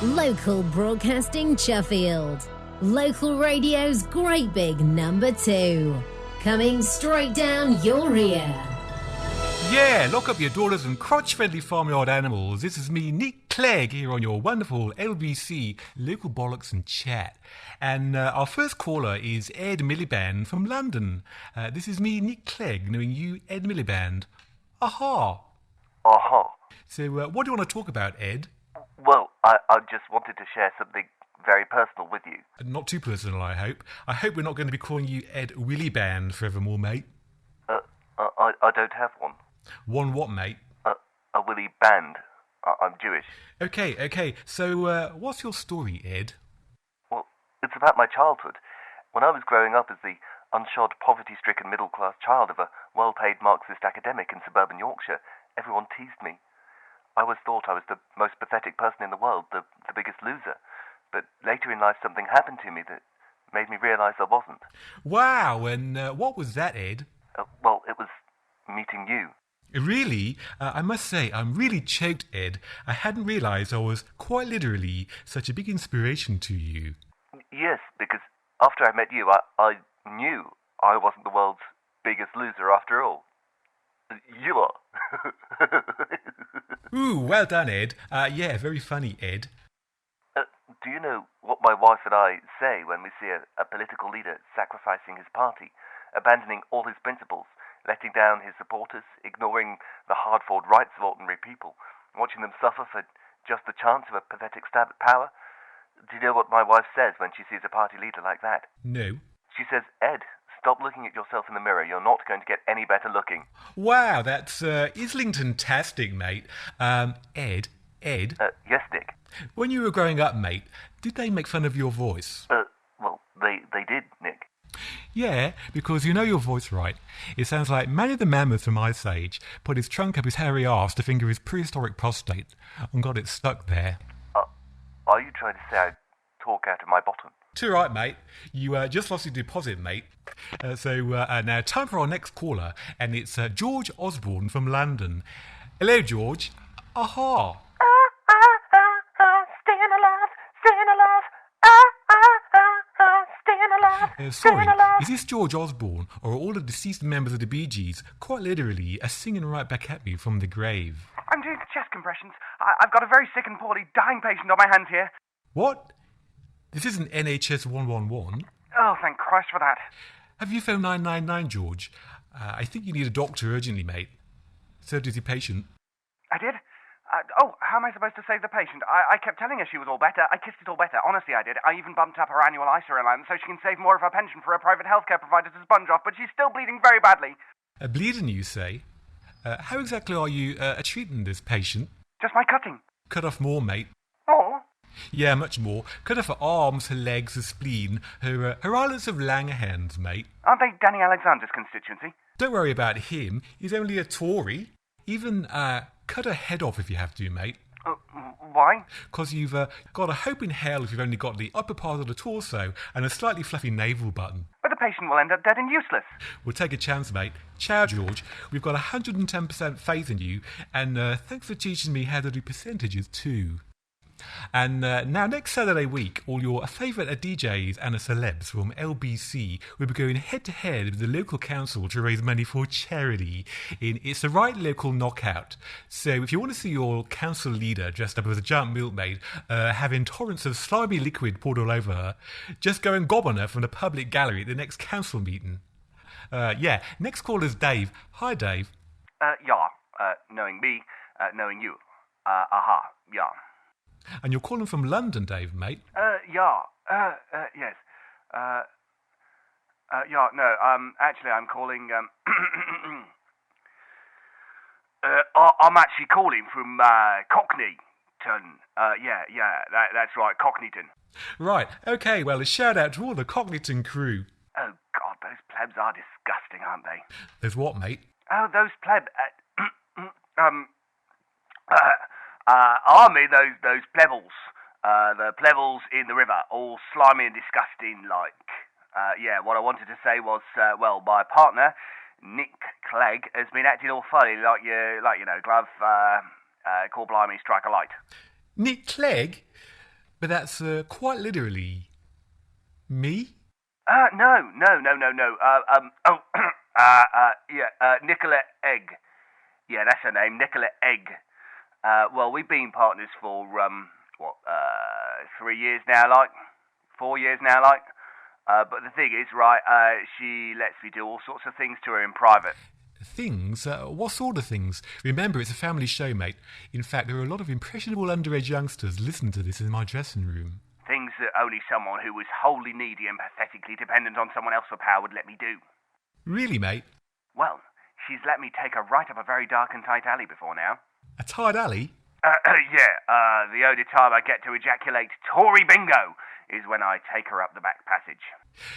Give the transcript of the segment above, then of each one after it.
Local broadcasting Chuffield. Local radio's great big number 2. Coming straight down your ear. Yeah, lock up your daughters and crotch-friendly farmyard animals. This is me, Nick Clegg, here on your wonderful LBC, Local Bollocks and Chat. And our first caller is Ed Miliband from London. This is me, Nick Clegg, knowing you, Ed Miliband. Aha. Aha. So what do you want to talk about, Ed? Well, I just wanted to share something very personal with you. Not too personal, I hope. I hope we're not going to be calling you Ed Williband forevermore, mate. I don't have one. One what, mate? A Willy Band. I'm Jewish. Okay. So, what's your story, Ed? Well, it's about my childhood. When I was growing up as the unshod, poverty-stricken middle-class child of a well-paid Marxist academic in suburban Yorkshire, everyone teased me. I always thought I was the most pathetic person in the world, the biggest loser. But later in life, something happened to me that made me realise I wasn't. Wow, and what was that, Ed? Well, it was meeting you. Really? I must say, I'm really choked, Ed. I hadn't realised I was quite literally such a big inspiration to you. Yes, because after I met you, I knew I wasn't the world's biggest loser after all. You are. Ooh, well done, Ed. Yeah, very funny, Ed. Do you know what my wife and I say when we see a political leader sacrificing his party, abandoning all his principles, letting down his supporters, ignoring the hard-fought rights of ordinary people, watching them suffer for just the chance of a pathetic stab at power? Do you know what my wife says when she sees a party leader like that? No. She says, Ed, stop looking at yourself in the mirror. You're not going to get any better looking. Wow, that's Islington-tastic, mate. Ed? Yes, Dick. When you were growing up, mate, did they make fun of your voice? Well, they did, Nick. Yeah, because you know your voice, right? It sounds like Manny the Mammoth from Ice Age put his trunk up his hairy arse to finger his prehistoric prostate and got it stuck there. Are you trying to say I talk out of my bottom? Too right, mate. You just lost your deposit, mate. So now time for our next caller, and it's George Osborne from London. Hello, George. Aha. Staying alive. Sorry, is this George Osborne, or are all the deceased members of the Bee Gees quite literally singing right back at me from the grave? I'm doing chest compressions. I've got a very sick and poorly dying patient on my hands here. What? This isn't NHS 111. Oh, thank Christ for that. Have you phoned 999, George? I think you need a doctor urgently, mate. So does your patient. I did? How am I supposed to save the patient? I kept telling her she was all better. I kissed it all better. Honestly, I did. I even bumped up her annual ISA allowance so she can save more of her pension for her private healthcare provider to sponge off, but she's still bleeding very badly. Bleeding, you say? How exactly are you treating this patient? Just by cutting. Cut off more, mate. Oh? Yeah, much more. Cut off her arms, her legs, her spleen, her islets of Langerhans, mate. Aren't they Danny Alexander's constituency? Don't worry about him. He's only a Tory. Even cut her head off if you have to, mate. Why? Because you've got a hope in hell if you've only got the upper part of the torso and a slightly fluffy navel button. But the patient will end up dead and useless. We'll take a chance, mate. Ciao, George. We've got 110% faith in you, and thanks for teaching me how to do percentages too. And now next Saturday week, all your favourite DJs and celebs from LBC will be going head-to-head with the local council to raise money for charity in It's the Right Local Knockout. So if you want to see your council leader dressed up as a giant milkmaid having torrents of slimy liquid poured all over her, just go and gob on her from the public gallery at the next council meeting. Next call is Dave. Hi, Dave. Knowing me, knowing you. Yeah. And you're calling from London, Dave, mate? Yes. Actually, I'm calling, I'm actually calling from, Cockneyton. That's right, Cockneyton. Right, okay, well, a shout out to all the Cockneyton crew. Oh, God, those plebs are disgusting, aren't they? There's what, mate? Oh, those those plebbles. The plebbles in the river, all slimy and disgusting like. What I wanted to say was, my partner, Nick Clegg, has been acting all funny, glove, call blimey, strike a light. Nick Clegg? But that's quite literally me? No. Nicola Egg. Yeah, that's her name, Nicola Egg. Well, we've been partners for, 3 years now, 4 years now, but the thing is, right, she lets me do all sorts of things to her in private. Things? What sort of things? Remember, it's a family show, mate. In fact, there are a lot of impressionable underage youngsters listening to this in my dressing room. Things that only someone who was wholly needy and pathetically dependent on someone else for power would let me do. Really, mate? Well, she's let me take her right up a very dark and tight alley before now. A tight alley? The only time I get to ejaculate Tory bingo is when I take her up the back passage.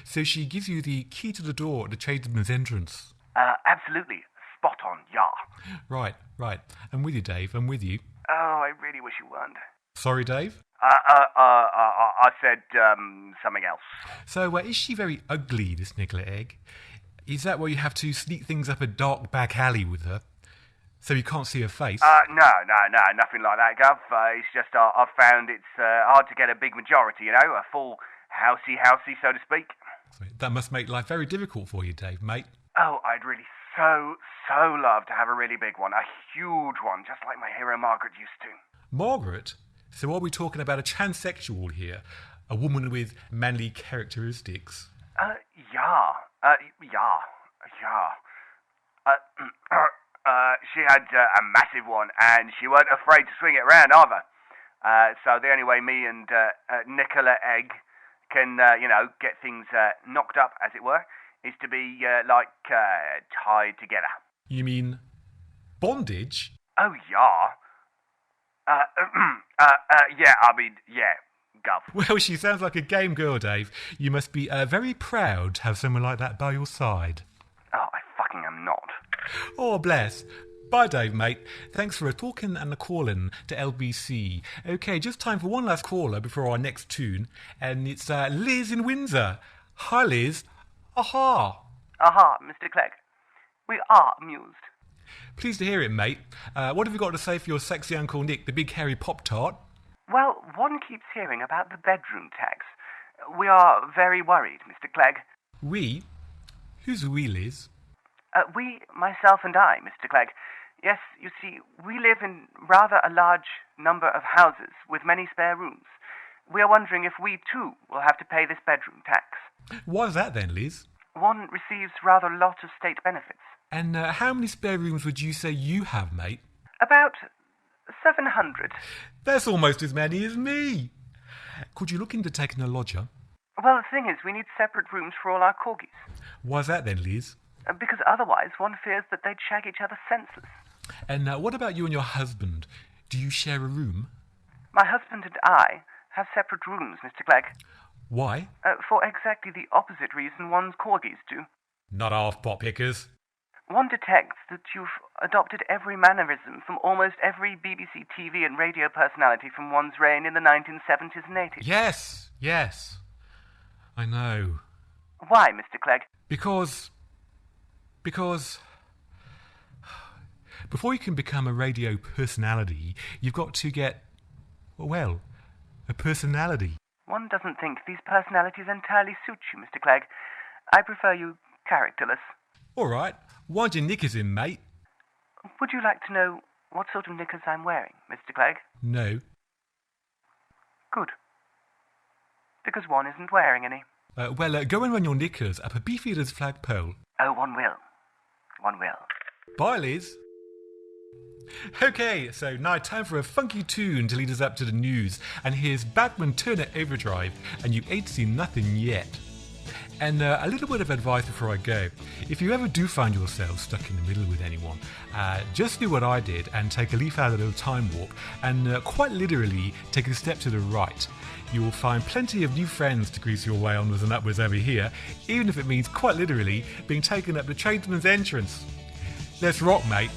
So she gives you the key to the door at the tradesman's entrance? Absolutely. Spot on, yeah. Right. I'm with you, Dave, I'm with you. Oh, I really wish you weren't. Sorry, Dave? I said, something else. So, is she very ugly, this Nicola Egg? Is that why you have to sneak things up a dark back alley with her? So you can't see her face? No, nothing like that, Gov. It's just I've found it's hard to get a big majority, a full housey, so to speak. That must make life very difficult for you, Dave, mate. Oh, I'd really so love to have a really big one, a huge one, just like my hero Margaret used to. Margaret? So are we talking about a transsexual here? A woman with manly characteristics? Yeah. She had a massive one, and she weren't afraid to swing it around either. So the only way me and Nicola Egg can, get things knocked up, as it were, is to be, tied together. You mean bondage? Oh, yeah. Gov. Well, she sounds like a game girl, Dave. You must be very proud to have someone like that by your side. Oh, I fucking am not. Oh, bless. Bye, Dave, mate. Thanks for a talking and a calling to LBC. OK, just time for one last caller before our next tune, and it's Liz in Windsor. Hi, Liz. Aha. Aha, Mr. Clegg. We are amused. Pleased to hear it, mate. What have you got to say for your sexy Uncle Nick, the big hairy Pop-Tart? Well, one keeps hearing about the bedroom tax. We are very worried, Mr. Clegg. We? Who's we, Liz? We, myself and I, Mr. Clegg. Yes, you see, we live in rather a large number of houses with many spare rooms. We are wondering if we, too, will have to pay this bedroom tax. Why is that then, Liz? One receives rather a lot of state benefits. And how many spare rooms would you say you have, mate? About 700. That's almost as many as me. Could you look into taking a lodger? Well, the thing is, we need separate rooms for all our corgis. Why's that then, Liz? Because otherwise one fears that they'd shag each other senseless. And what about you and your husband? Do you share a room? My husband and I have separate rooms, Mr. Clegg. Why? For exactly the opposite reason one's corgis do. Not half pot pickers. One detects that you've adopted every mannerism from almost every BBC TV and radio personality from one's reign in the 1970s and 80s. Yes. I know. Why, Mr. Clegg? Because before you can become a radio personality, you've got to get, well, a personality. One doesn't think these personalities entirely suit you, Mr. Clegg. I prefer you characterless. All right. Wind your knickers in, mate. Would you like to know what sort of knickers I'm wearing, Mr. Clegg? No. Good. Because one isn't wearing any. Go and run your knickers up a beefeater's flagpole. Oh, one will. One will. Bye, Liz. OK, so now time for a funky tune to lead us up to the news. And here's Bachman Turner Overdrive, and you ain't seen nothing yet. And a little bit of advice before I go. If you ever do find yourself stuck in the middle with anyone, just do what I did and take a leaf out of the time warp and quite literally take a step to the right. You will find plenty of new friends to grease your way onwards and upwards over here, even if it means quite literally being taken up the tradesman's entrance. Let's rock, mate.